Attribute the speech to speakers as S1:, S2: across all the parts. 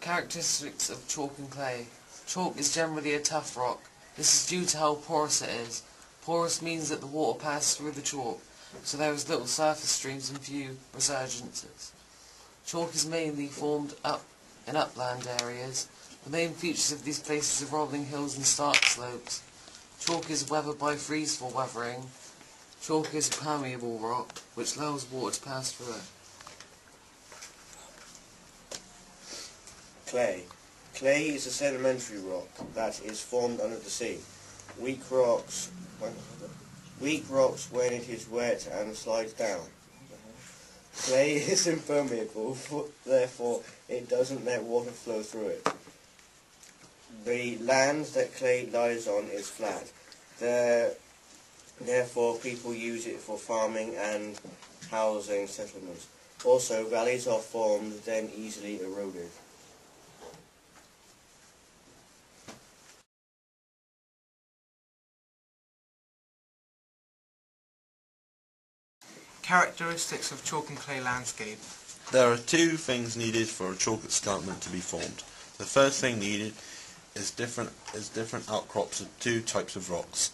S1: Characteristics of chalk and clay. Chalk is generally a tough rock. This is due to how porous it is. Porous means that the water passes through the chalk, so there is little surface streams and few resurgences. Chalk is mainly formed in upland areas. The main features of these places are rolling hills and stark slopes. Chalk is weathered by freeze-thaw weathering. Chalk is a permeable rock, which allows water to pass through it.
S2: Clay. Clay is a sedimentary rock that is formed under the sea. Weak rocks when it is wet and slides down. Clay is impermeable, therefore it doesn't let water flow through it. The land that clay lies on is flat. Therefore people use it for farming and housing settlements. Also, valleys are formed, then easily eroded.
S3: Characteristics of chalk and clay landscape.
S4: There are two things needed for a chalk escarpment to be formed. The first thing needed is different outcrops of two types of rocks.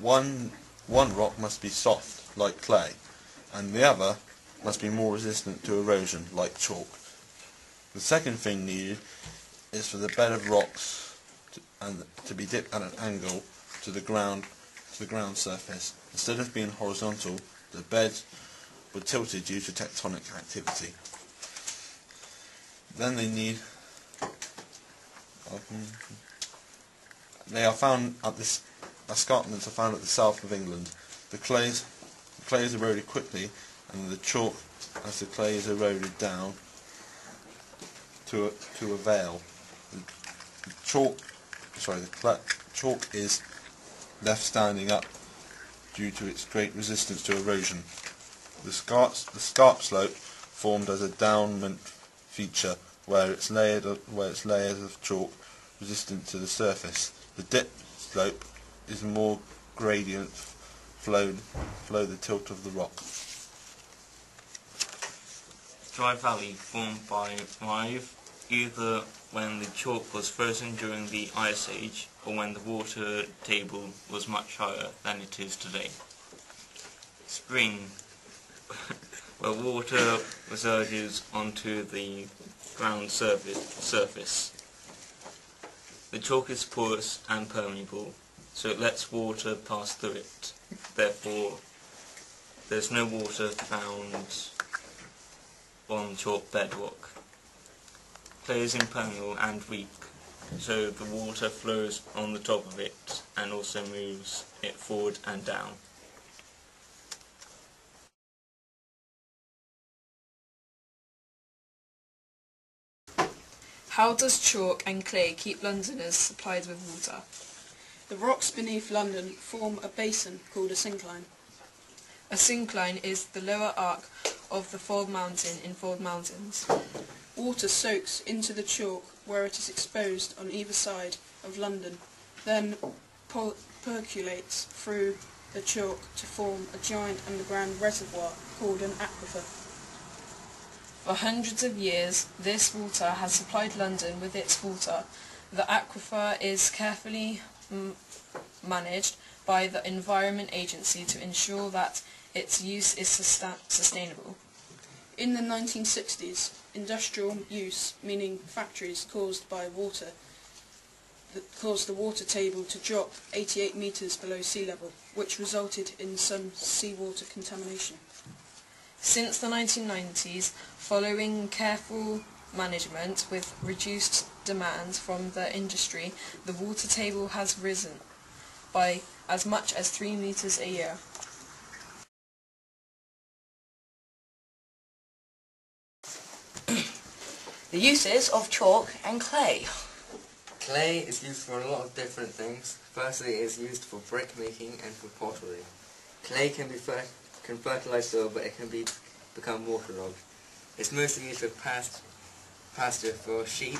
S4: One rock must be soft, like clay, and the other must be more resistant to erosion, like chalk. The second thing needed is for the bed of rocks to be dipped at an angle to the ground surface. Instead of being horizontal, the beds were tilted due to tectonic activity. Then escarpments are found at the south of England. The clay is eroded quickly, and the chalk, as the clay is eroded down to a veil. The chalk is left standing up due to its great resistance to erosion. The scarp slope formed as a downment feature where its layers of chalk resistant to the surface. The dip slope is more gradient flow the tilt of the rock.
S5: Dry valley formed by either when the chalk was frozen during the Ice Age or when the water table was much higher than it is today. Spring, where water resurges onto the ground surface. The chalk is porous and permeable, so it lets water pass through it. Therefore, there's no water found on chalk bedrock. Clay is impermeable and weak, so the water flows on the top of it and also moves it forward and down.
S6: How does chalk and clay keep Londoners supplied with water?
S7: The rocks beneath London form a basin called a syncline.
S6: A syncline is the lower arc of the Fold Mountain in Fold Mountains.
S7: Water soaks into the chalk where it is exposed on either side of London, then percolates through the chalk to form a giant underground reservoir called an aquifer.
S6: For hundreds of years, this water has supplied London with its water. The aquifer is carefully managed by the Environment Agency to ensure that its use is sustainable.
S7: In the 1960s, industrial use, meaning factories caused by water, caused the water table to drop 88 metres below sea level, which resulted in some seawater contamination.
S6: Since the 1990s, following careful management with reduced demand from the industry, the water table has risen by as much as 3 metres a year.
S8: The uses of chalk and clay.
S9: Clay is used for a lot of different things. Firstly, it is used for brick making and for pottery. Clay can fertilize soil, but it can become waterlogged. It's mostly used for pasture for sheep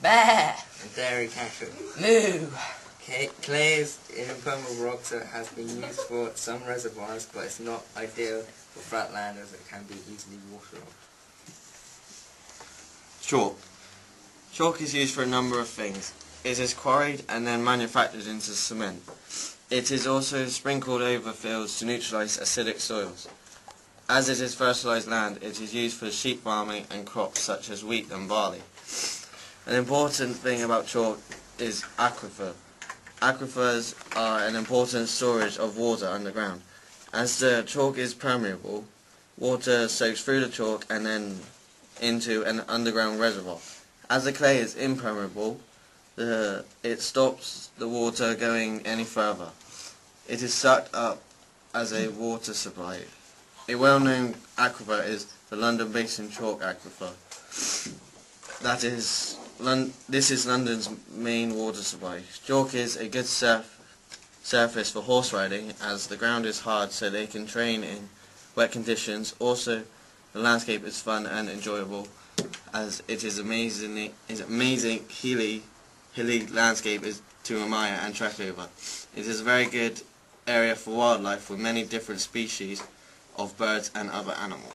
S8: Bear.
S9: and dairy cattle.
S8: Moo.
S9: Clay is an impermeable rock, so it has been used for some reservoirs, but it's not ideal for flat land as it can be easily waterlogged.
S10: Chalk. Chalk is used for a number of things. It is quarried and then manufactured into cement. It is also sprinkled over fields to neutralise acidic soils. As it is fertilised land, it is used for sheep farming and crops such as wheat and barley. An important thing about chalk is aquifer. Aquifers are an important storage of water underground. As the chalk is permeable, water soaks through the chalk and then into an underground reservoir. As the clay is impermeable, it stops the water going any further. It is sucked up as a water supply. A well-known aquifer is the London Basin Chalk Aquifer. This is London's main water supply. Chalk is a good surface for horse riding, as the ground is hard so they can train in wet conditions. Also, the landscape is fun and enjoyable, as it is amazing hilly landscape is to admire and trek over. It is a very good area for wildlife with many different species of birds and other animals.